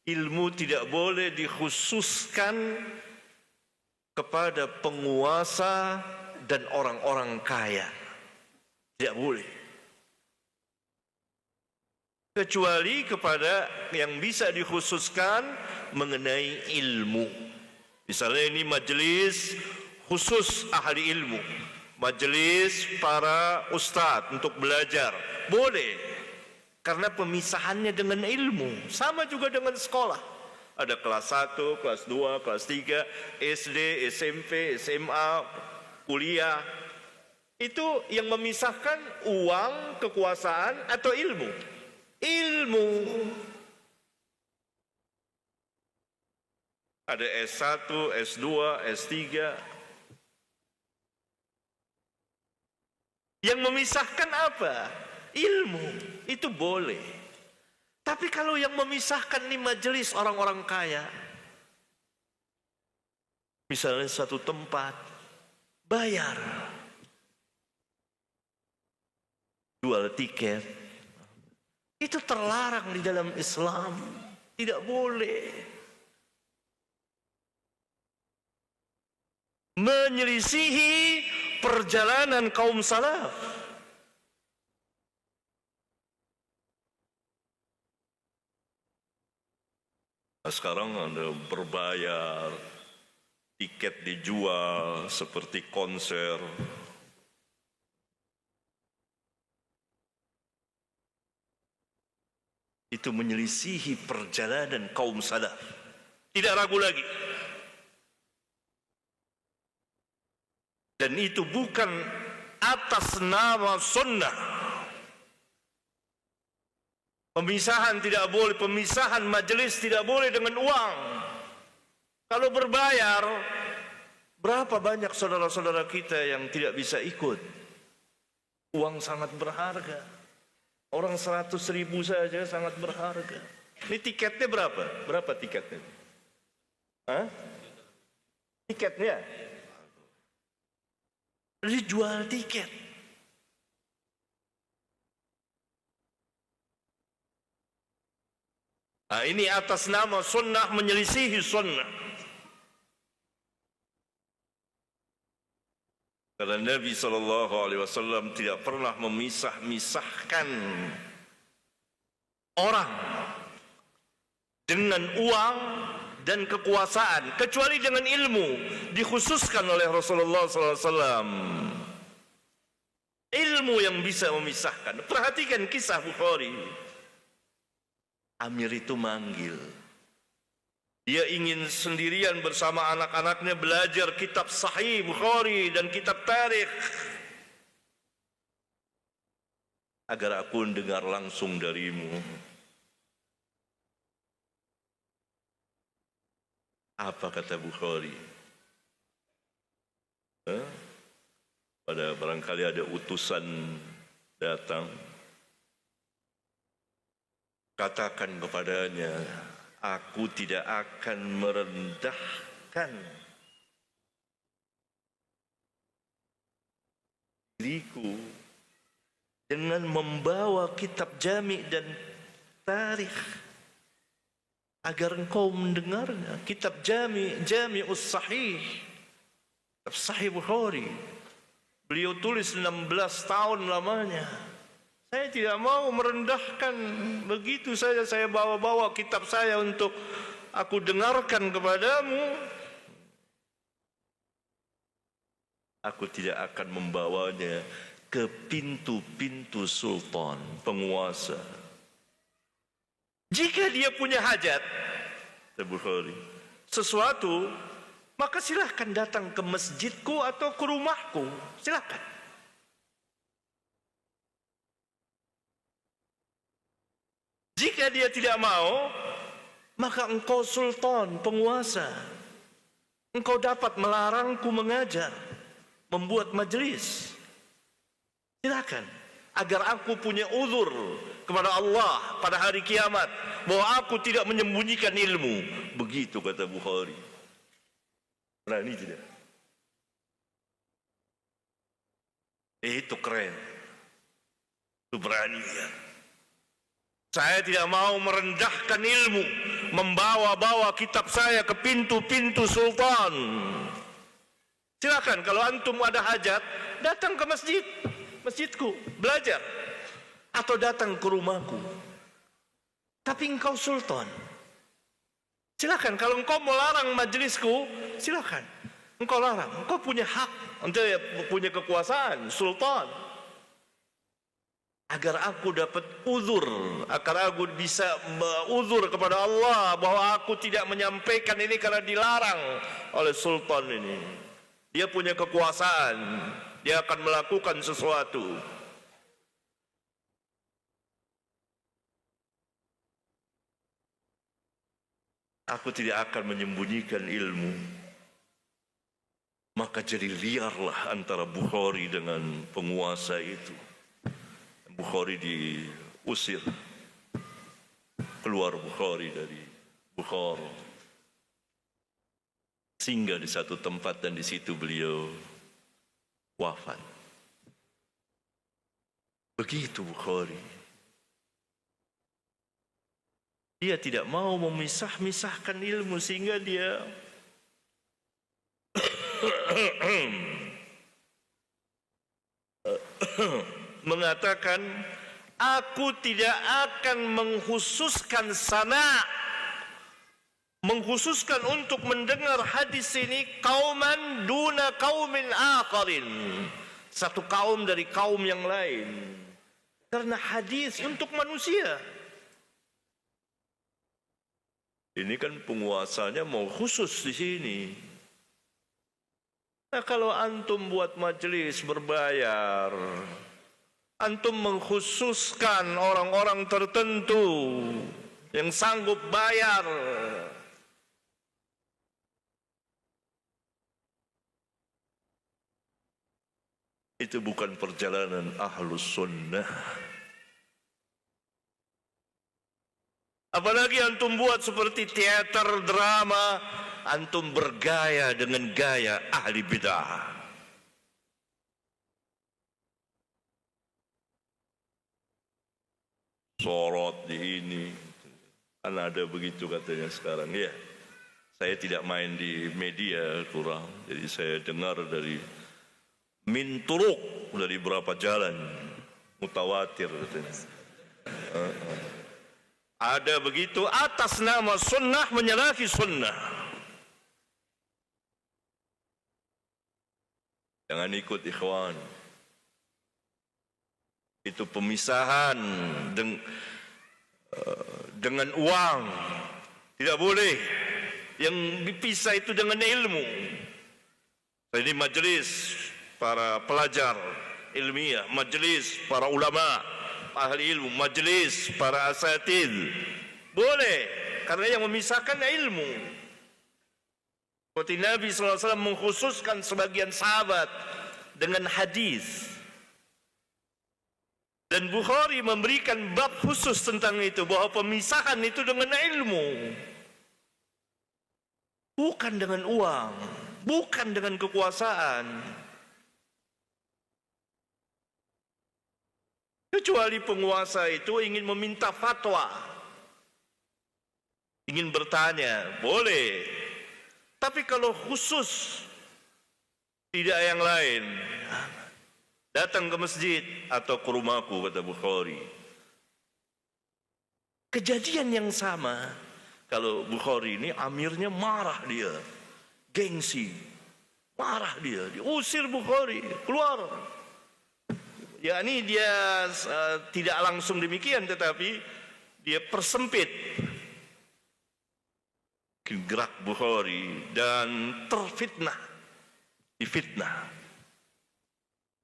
Ilmu tidak boleh dikhususkan kepada penguasa dan orang-orang kaya. Tidak boleh. Kecuali kepada yang bisa dikhususkan mengenai ilmu. Misalnya ini majelis khusus ahli ilmu, majelis para ustadz untuk belajar, boleh, karena pemisahannya dengan ilmu. Sama juga dengan sekolah, ada kelas 1, kelas 2, kelas 3, SD, SMP, SMA, kuliah. Itu yang memisahkan uang, kekuasaan atau ilmu. Ilmu. Ada S1, S2, S3. Yang memisahkan apa? Ilmu. Itu boleh. Tapi kalau yang memisahkan ini majelis orang-orang kaya, misalnya satu tempat, bayar, jual tiket, itu terlarang di dalam Islam. Tidak boleh. Menyelisihi perjalanan kaum salaf. Sekarang ada berbayar, tiket dijual seperti konser. Itu menyelisihi perjalanan kaum salaf. Tidak ragu lagi. Dan itu bukan atas nama sunnah. Pemisahan tidak boleh, pemisahan majelis tidak boleh dengan uang. Kalau berbayar, berapa banyak saudara-saudara kita yang tidak bisa ikut? Uang sangat berharga. Orang 100.000 saja sangat berharga. Ini tiketnya berapa? Berapa tiketnya? Hah? Tiketnya? Dijual tiket. Nah, ini atas nama sunnah menyelisihi sunnah. Karena Nabi SAW tidak pernah memisah-misahkan orang dengan uang dan kekuasaan, kecuali dengan ilmu, dikhususkan oleh Rasulullah SAW. Ilmu yang bisa memisahkan. Perhatikan kisah Bukhari. Amir itu manggil. Dia ingin sendirian bersama anak-anaknya belajar kitab Sahih Bukhari dan kitab tarikh, agar aku dengar langsung darimu. Apa kata Bukhari? Pada barangkali ada utusan datang, katakan kepadanya, aku tidak akan merendahkan diriku dengan membawa kitab jami' dan tarikh agar engkau mendengarnya. Kitab Jami'us Sahih, kitab Sahih Bukhari, beliau tulis 16 tahun lamanya. Saya tidak mau merendahkan begitu saja, saya bawa-bawa kitab saya untuk aku dengarkan kepadamu. Aku tidak akan membawanya ke pintu-pintu sultan, penguasa. Jika dia punya hajat, Bukhari, sesuatu, maka silahkan datang ke masjidku atau ke rumahku, silahkan. Jika dia tidak mau, maka engkau sultan, penguasa, engkau dapat melarangku mengajar, membuat majelis. Silakan, agar aku punya uzur kepada Allah pada hari kiamat, bahwa aku tidak menyembunyikan ilmu. Begitu kata Bukhari. Berani tidak? Itu keren. Itu berani ya. Saya tidak mau merendahkan ilmu, membawa-bawa kitab saya ke pintu-pintu sultan. Silakan kalau antum ada hajat, datang ke masjidku, belajar. Atau datang ke rumahku. Tapi engkau sultan. Silakan kalau engkau melarang majelisku, silakan. Engkau larang, engkau punya hak, engkau punya kekuasaan, sultan. Agar aku dapat uzur, agar aku bisa uzur kepada Allah bahwa aku tidak menyampaikan ini karena dilarang oleh sultan ini. Dia punya kekuasaan, dia akan melakukan sesuatu. Aku tidak akan menyembunyikan ilmu. Maka jadi liarlah antara Bukhari dengan penguasa itu. Bukhari diusir. Keluar Bukhari dari Bukhara. Singgah di satu tempat dan di situ beliau wafat. Begitu Bukhari. Dia tidak mau memisah-misahkan ilmu sehingga dia mengatakan, aku tidak akan mengkhususkan mengkhususkan untuk mendengar hadis ini kauman duna kaumin akharin, satu kaum dari kaum yang lain, karena hadis untuk manusia. Ini kan penguasanya mau khusus di sini. Nah, kalau antum buat majelis berbayar, antum mengkhususkan orang-orang tertentu yang sanggup bayar, itu bukan perjalanan ahlus sunnah. Apalagi antum buat seperti teater drama, antum bergaya dengan gaya ahli bid'ah. Sorot di ini, kan ada begitu katanya sekarang. Ya, saya tidak main di media kurang, jadi saya dengar dari min turuk, dari berapa jalan, mutawatir katanya. Ada begitu atas nama sunnah menyalahi sunnah. Jangan ikut ikhwan. Itu pemisahan dengan uang. Tidak boleh. Yang dipisah itu dengan ilmu. Ini majelis para pelajar ilmiah, majelis para ulama, ahli ilmu, majelis para asatid. Boleh, karena yang memisahkan ilmu. Seperti Nabi SAW mengkhususkan sebagian sahabat dengan hadis. Dan Bukhari memberikan bab khusus tentang itu, bahwa pemisahan itu dengan ilmu. Bukan dengan uang, bukan dengan kekuasaan. Kecuali penguasa itu ingin meminta fatwa, ingin bertanya, boleh. Tapi kalau khusus, tidak yang lain, datang ke masjid atau ke rumahku, kata Bukhari. Kejadian yang sama, kalau Bukhari ini amirnya marah dia, gengsi, marah dia, diusir Bukhari, keluar. Ya ini dia tidak langsung demikian, tetapi dia persempit gerak Bukhari dan terfitnah, difitnah,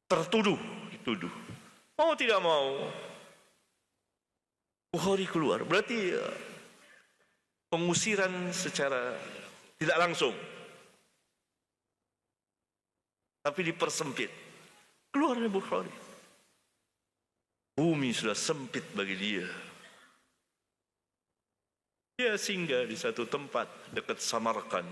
tertuduh, dituduh. Mau tidak mau, Bukhari keluar. Berarti pengusiran secara tidak langsung, tapi dipersempit. Keluarnya Bukhari. Bumi sudah sempit bagi dia. Dia singgah di satu tempat dekat Samarkand.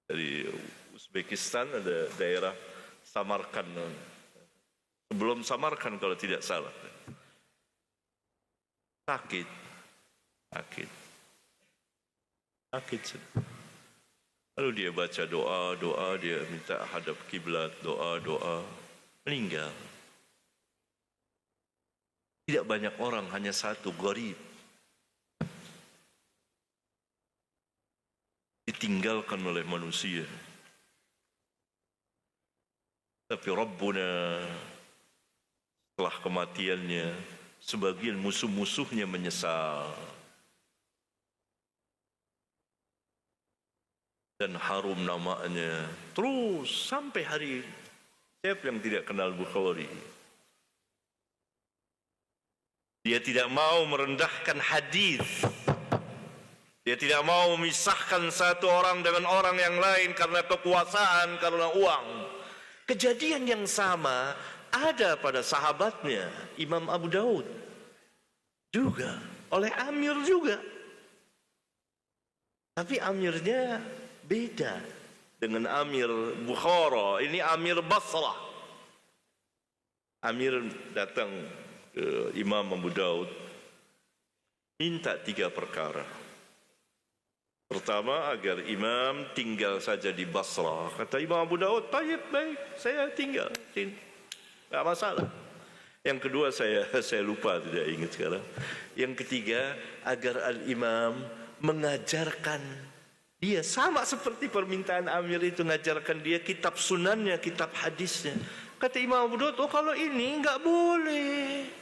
Dari Uzbekistan ada daerah Samarkand. Sebelum Samarkand kalau tidak salah. Sakit. Sakit. Sakit sudah. Lalu dia baca doa, dia minta hadap kiblat, doa, meninggal. Tidak banyak orang, hanya satu, gharib. Ditinggalkan oleh manusia. Tapi Rabbuna setelah kematiannya, sebagian musuh-musuhnya menyesal. Dan harum namanya terus sampai hari ini. Siapa yang tidak kenal Bukhari? Dia tidak mau merendahkan hadis. Dia tidak mau memisahkan satu orang dengan orang yang lain karena kekuasaan, karena uang. Kejadian yang sama ada pada sahabatnya Imam Abu Daud juga, oleh Amir juga. Tapi Amirnya beda dengan Amir Bukhara. Ini Amir Basrah. Amir datang ke Imam Abu Daud, minta 3 perkara. Pertama, agar imam tinggal saja di Basrah. Kata Imam Abu Daud, baik, saya tinggal sini, tak masalah. Yang kedua saya lupa, tidak ingat sekarang. Yang ketiga, agar al-imam mengajarkan dia, sama seperti permintaan Amir itu, mengajarkan dia kitab sunannya, kitab hadisnya. Kata Imam Abu Daud, kalau ini enggak boleh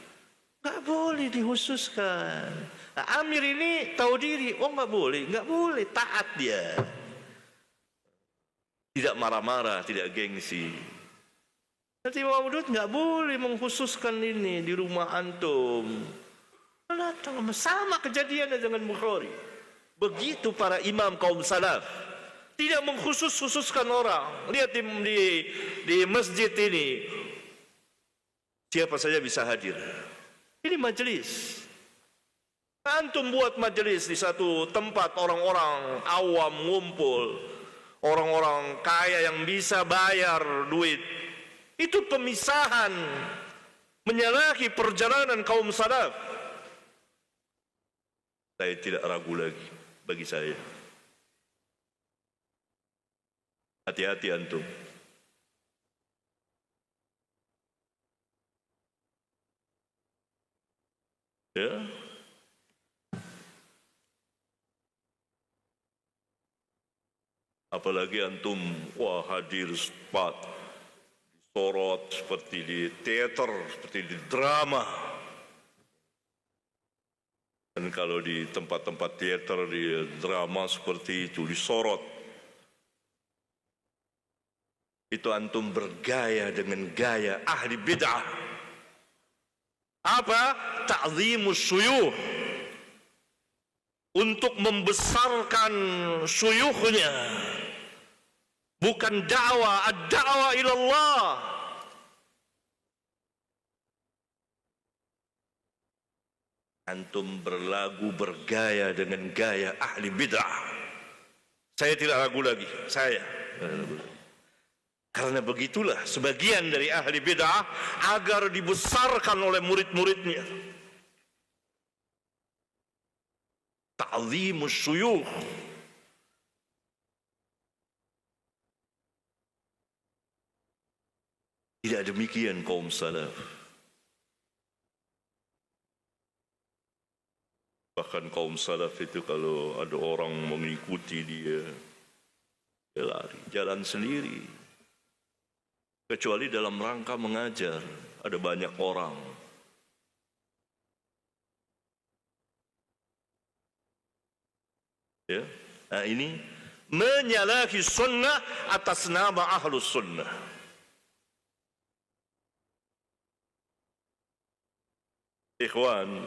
dikhususkan. Nah, Amir ini tahu diri, enggak boleh, taat dia. Tidak marah-marah, tidak gengsi. Kata Imam Abu Daud, enggak boleh mengkhususkan ini di rumah antum. Sama kejadiannya dengan Bukhari. Begitu para imam kaum salaf, tidak mengkhususkan orang. Lihat di masjid ini, siapa saja bisa hadir. Ini majelis. Antum buat majelis di satu tempat, orang-orang awam ngumpul, orang-orang kaya yang bisa bayar duit. Itu pemisahan, menyalahi perjalanan kaum salaf. Saya tidak ragu lagi, bagi saya. Hati-hati antum. Ya. Apalagi antum, hadir spot, disorot seperti di teater, seperti di drama. Dan kalau di tempat-tempat teater, di drama seperti itu, disorot. Itu antum bergaya dengan gaya ahli bid'ah. Apa? Ta'zimus syuyukh. Untuk membesarkan syuyukhnya. Bukan dakwah, ad-da'wah ilallah. Antum berlagu, bergaya dengan gaya ahli bid'ah. Saya tidak ragu lagi, saya. Karena begitulah sebagian dari ahli bid'ah agar dibesarkan oleh murid-muridnya. Ta'zimus syuyukh. Tidak demikian kaum salaf. Bahkan kaum salaf itu kalau ada orang mengikuti dia lari, jalan sendiri. Kecuali dalam rangka mengajar, ada banyak orang. Ya, nah ini menyalahi sunnah atas nama ahlus sunnah. Ikhwan,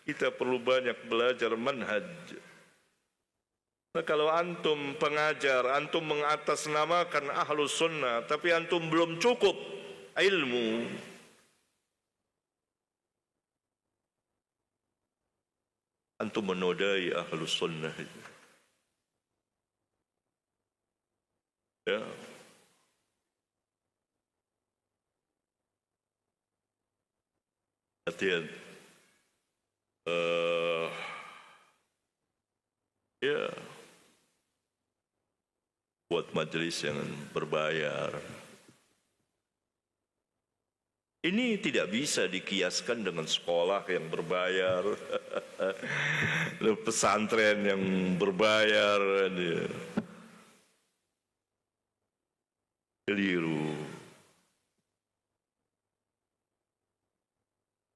kita perlu banyak belajar manhaj. Nah, kalau antum pengajar, antum mengatasnamakan ahlus sunnah, tapi antum belum cukup ilmu, antum menodai ahlus sunnah itu. Ya. Hati-hati. Ya, buat majelis yang berbayar. Ini tidak bisa dikiaskan dengan sekolah yang berbayar, pesantren yang berbayar. Keliru.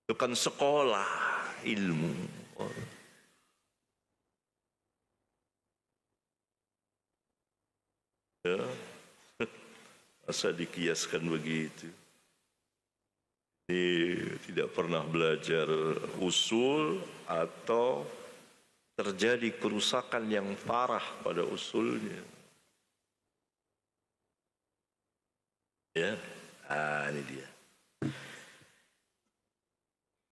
Itu kan sekolah ilmu. Ya, masa dikiaskan begitu? Ini tidak pernah belajar usul atau terjadi kerusakan yang parah pada usulnya. Ya, ini dia.